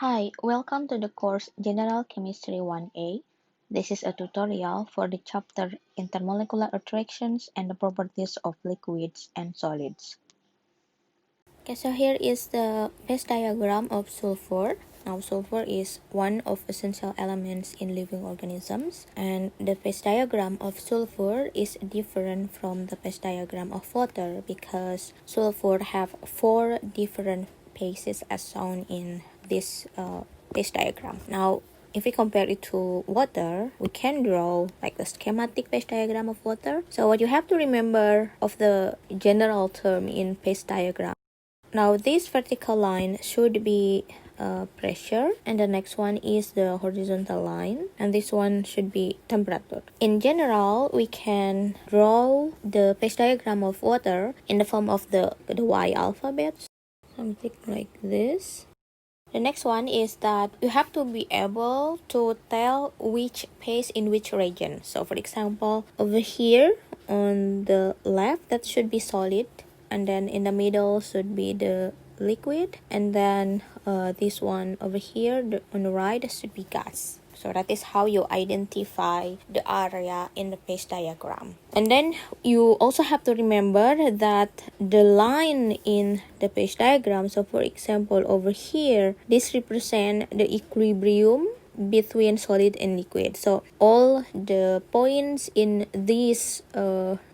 Hi, welcome to the course General Chemistry 1A. This is a tutorial for the chapter Intermolecular Attractions and the Properties of Liquids and Solids. Okay, so here is the phase diagram of sulfur. Now, sulfur is one of essential elements in living organisms, and the phase diagram of sulfur is different from the phase diagram of water because sulfur have four different phases as shown in this phase diagram. Now, if we compare it to water, we can draw like the schematic phase diagram of water. So what you have to remember of the general term in phase diagram. Now this vertical line should be pressure, and the next one is the horizontal line, and this one should be temperature. In general, we can draw the phase diagram of water in the form of the Y alphabet, something like this. The next one is that you have to be able to tell which phase in which region. So for example, over here on the left, that should be solid, and then in the middle should be the liquid, and then this one over here on the right should be gas. So that is how you identify the area in the phase diagram. And then you also have to remember that the line in the phase diagram, so for example over here, this represents the equilibrium between solid and liquid. So all the points in this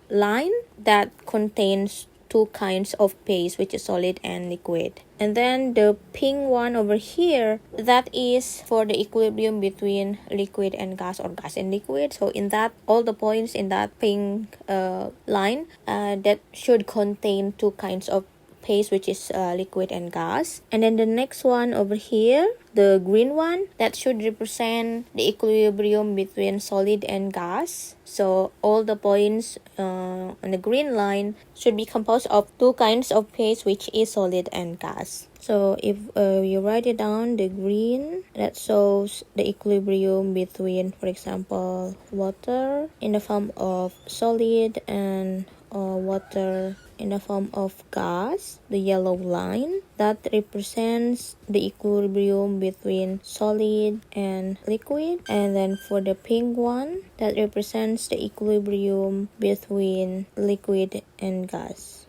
line that contains two kinds of phase, which is solid and liquid. And then the pink one over here, that is for the equilibrium between liquid and gas, or gas and liquid. So in that, all the points in that pink line that should contain two kinds of phase, which is liquid and gas. And then the next one over here, the green one, that should represent the equilibrium between solid and gas. So all the points on the green line should be composed of two kinds of phase, which is solid and gas. So if you write it down, the green, that shows the equilibrium between, for example, water in the form of solid and water in the form of gas. The yellow line, that represents the equilibrium between solid and liquid. And then for the pink one, that represents the equilibrium between liquid and gas.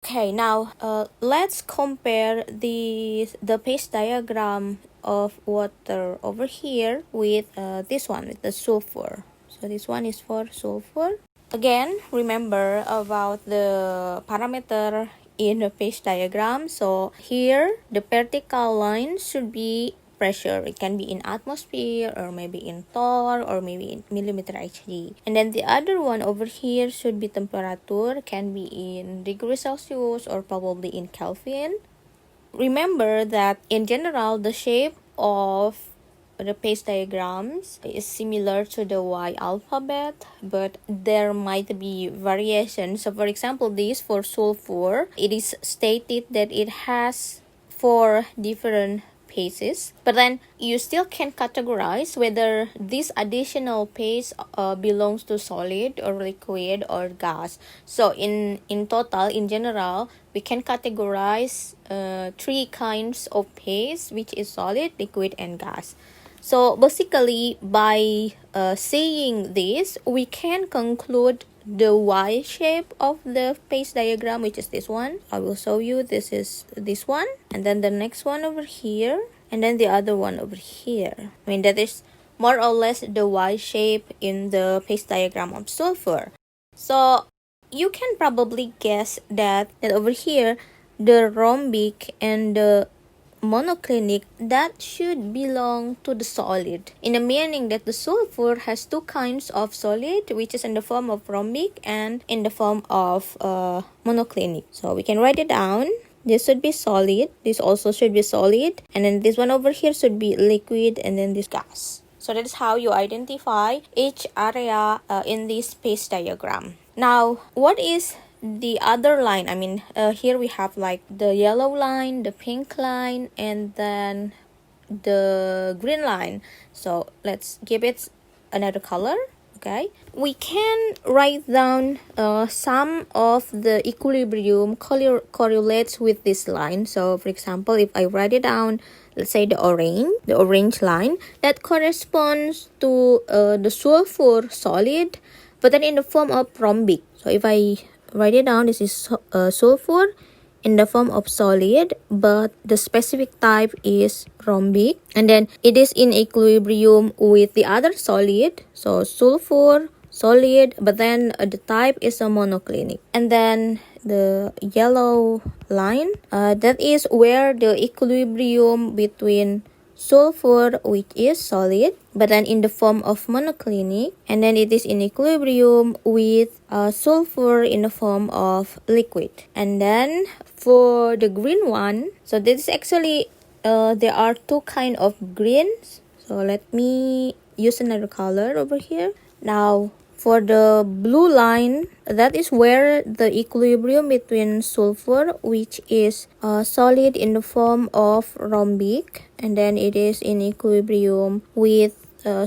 Okay, now let's compare the phase diagram of water over here with this one, with the sulfur. So this one is for sulfur. Again, remember about the parameter in the phase diagram. So here, the vertical line should be pressure. It can be in atmosphere, or maybe in torr, or maybe in millimeter Hg. And then the other one over here should be temperature, can be in degrees Celsius or probably in Kelvin. Remember that in general, the shape of the phase diagrams is similar to the Y alphabet, but there might be variations. So for example, this for sulfur, it is stated that it has four different phases, but then you still can categorize whether this additional phase belongs to solid or liquid or gas. So in total, in general, we can categorize three kinds of phase, which is solid, liquid, and gas. So basically, by seeing this, we can conclude the Y shape of the phase diagram, which is this one. I will show you. This is this one, and then the next one over here, and then the other one over here. I mean, that is more or less the Y shape in the phase diagram of sulfur. So you can probably guess that over here, the rhombic and the monoclinic, that should belong to the solid, in the meaning that the sulfur has two kinds of solid, which is in the form of rhombic and in the form of monoclinic. So we can write it down. This should be solid, this also should be solid, and then this one over here should be liquid, and then this gas. So that is how you identify each area in this phase diagram. Now, what is the other line? I mean, here we have like the yellow line, the pink line, and then the green line. So let's give it another color. Okay, we can write down some of the equilibrium correlates with this line. So for example, if I write it down let's say the orange line, that corresponds to the sulfur solid, but then in the form of rhombic. So if I write it down, this is sulfur in the form of solid, but the specific type is rhombic, and then it is in equilibrium with the other solid, so sulfur solid, but then the type is a monoclinic. And then the yellow line, that is where the equilibrium between sulfur, which is solid, but then in the form of monoclinic, and then it is in equilibrium with sulfur in the form of liquid. And then for the green one, so this is actually there are two kind of greens, so let me use another color over here. Now for the blue line, that is where the equilibrium between sulfur, which is solid in the form of rhombic, and then it is in equilibrium with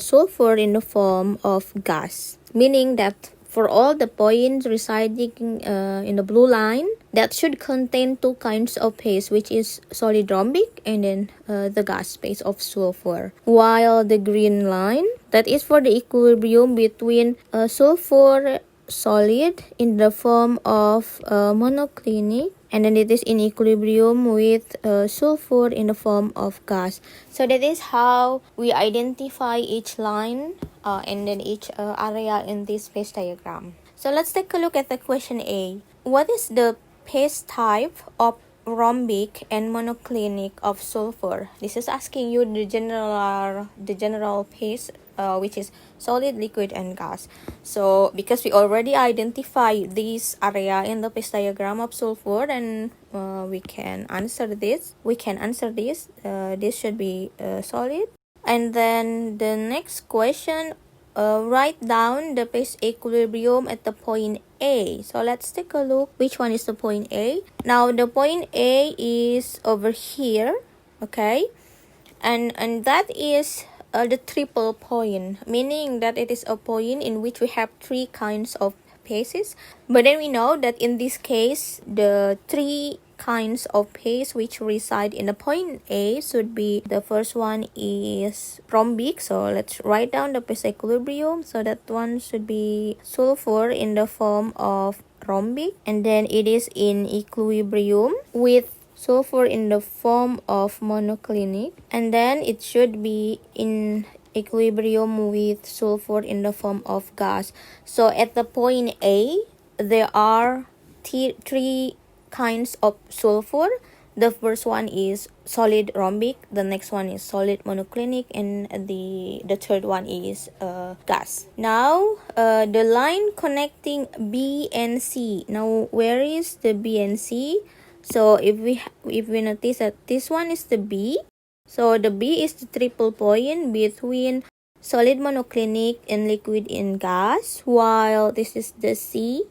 sulfur in the form of gas, meaning that for all the points residing in the blue line, that should contain two kinds of phase, which is solid rhombic and then the gas phase of sulfur. While the green line, that is for the equilibrium between sulfur solid in the form of monoclinic, and then it is in equilibrium with sulfur in the form of gas. So that is how we identify each line and then each area in this phase diagram. So let's take a look at the question A. What is the phase type of rhombic and monoclinic of sulfur? This is asking you the general phase, which is solid, liquid, and gas. So because we already identified this area in the phase diagram of sulfur, and we can answer this. This should be solid. And then the next question, write down the phase equilibrium at the point A. So let's take a look which one is the point A. Now the point A is over here, okay, and that is the triple point, meaning that it is a point in which we have three kinds of phases. But then we know that in this case, the three kinds of phase which reside in the point A should be, the first one is rhombic, so let's write down the phase equilibrium. So that one should be sulfur in the form of rhombic, and then it is in equilibrium with sulfur in the form of monoclinic, and then it should be in equilibrium with sulfur in the form of gas. So at the point A, there are three kinds of sulfur. The first one is solid rhombic, the next one is solid monoclinic, and the third one is gas. Now the line connecting B and C. Now where is the B and C? So if we notice that this one is the B, so the B is the triple point between solid monoclinic and liquid in gas, while this is the C.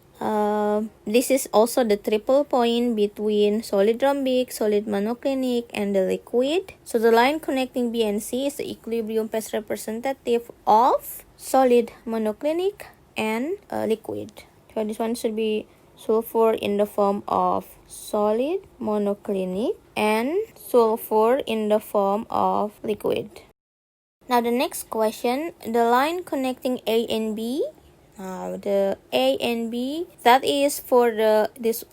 This is also the triple point between solid rhombic, solid monoclinic, and the liquid. So the line connecting B and C is the equilibrium phase representative of solid monoclinic and liquid. So this one should be sulfur in the form of solid monoclinic and sulfur in the form of liquid. Now the next question, the line connecting A and B. The A and B, that is for this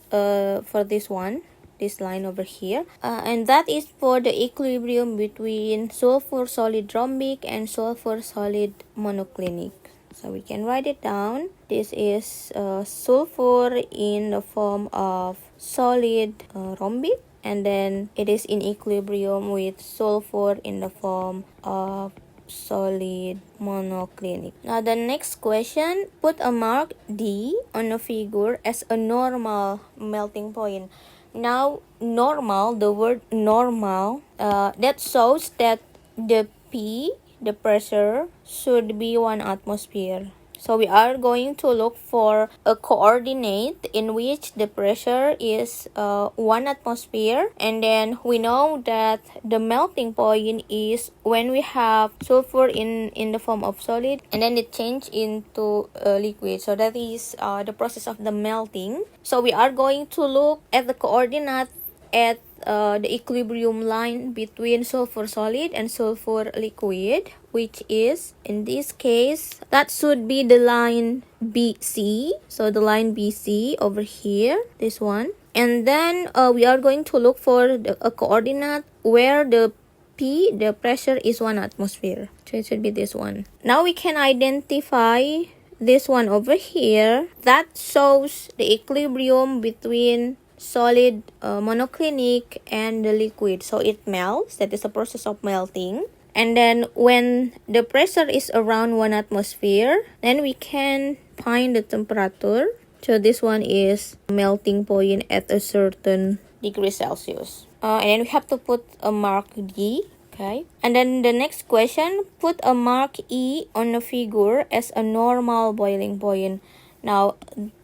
one, this line over here, and that is for the equilibrium between sulfur solid rhombic and sulfur solid monoclinic. So we can write it down. This is sulfur in the form of solid rhombic, and then it is in equilibrium with sulfur in the form of solid monoclinic. Now the next question, put a mark D on a figure as a normal melting point. Now normal, the word normal, that shows that the P, the pressure, should be 1 atmosphere. So we are going to look for a coordinate in which the pressure is 1 atmosphere, and then we know that the melting point is when we have sulfur in the form of solid and then it change into liquid. So that is the process of the melting. So we are going to look at the coordinate at the equilibrium line between sulfur solid and sulfur liquid, which is, in this case, that should be the line BC. So the line BC over here, this one. And then we are going to look for a coordinate where the P, the pressure, is 1 atmosphere. So it should be this one. Now we can identify this one over here. That shows the equilibrium between solid monoclinic and the liquid. So it melts. That is a process of melting. And then when the pressure is around 1 atmosphere, then we can find the temperature. So this one is melting point at a certain degree Celsius. And then we have to put a mark D. Okay. And then the next question, put a mark E on the figure as a normal boiling point. Now,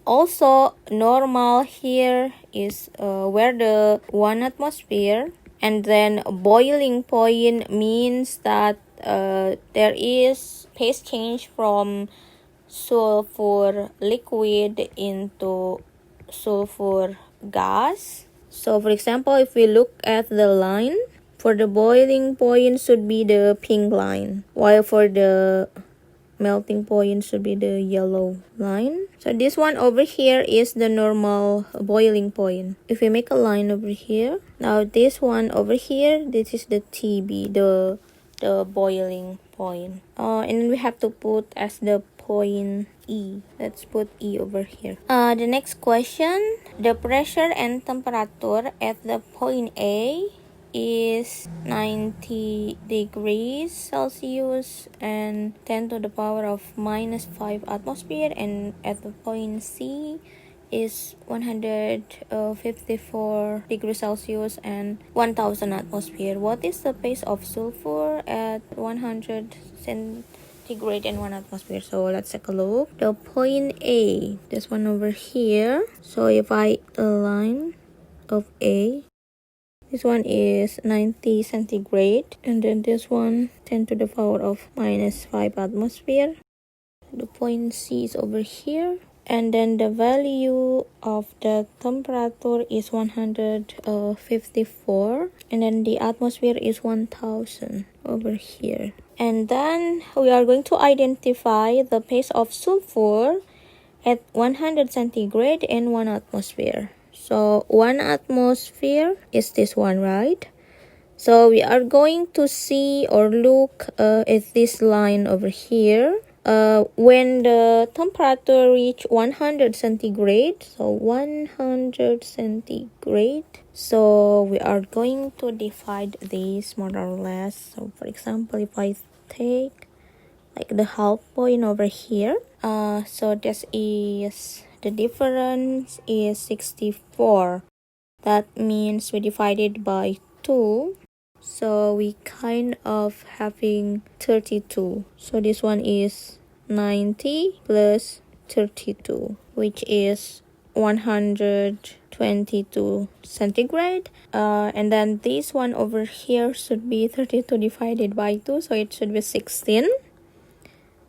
also normal here is where the 1 atmosphere, and then boiling point means that there is phase change from sulfur liquid into sulfur gas. So for example, if we look at the line, for the boiling point should be the pink line, while for the melting point should be the yellow line. So this one over here is the normal boiling point. If we make a line over here, now this one over here, this is the TB, the boiling point. And then we have to put as the point E. Let's put E over here. The next question, the pressure and temperature at the point A is 90 degrees Celsius and 10 to the power of minus 5 atmosphere, and at the point C is 154 degrees Celsius and 1000 atmosphere. What is the phase of sulfur at 100 centigrade and 1 atmosphere? So let's take a look. The point A, this one over here. So if I align of A, this one is 90 centigrade, and then this one 10 to the power of minus 5 atmosphere. The point C is over here, and then the value of the temperature is 154, and then the atmosphere is 1000 over here. And then we are going to identify the phase of sulfur at 100 centigrade and 1 atmosphere. So 1 atmosphere is this one, right? So we are going to see or look at this line over here. When the temperature reach 100 centigrade, so 100 centigrade, so we are going to divide this more or less. So for example, if I take like the half point over here, so this is, the difference is 64. That means we divided by 2, so we kind of having 32. So this one is 90 plus 32, which is 122 centigrade. And then this one over here should be 32 divided by 2, so it should be 16.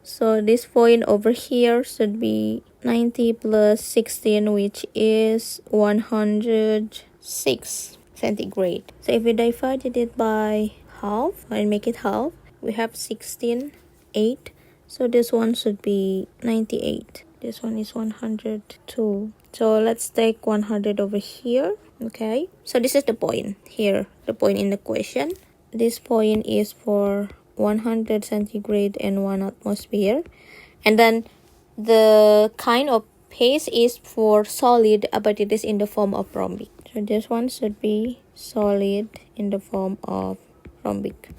So this point over here should be 90 plus 16, which is 106 centigrade. So if we divided it by half and make it half, we have 16, 8. So this one should be 98. This one is 102. So let's take 100 over here. Okay. So this is the point here, the point in the question. This point is for 100 centigrade and 1 atmosphere, and then the kind of phase is for solid, but it is in the form of rhombic. So this one should be solid in the form of rhombic.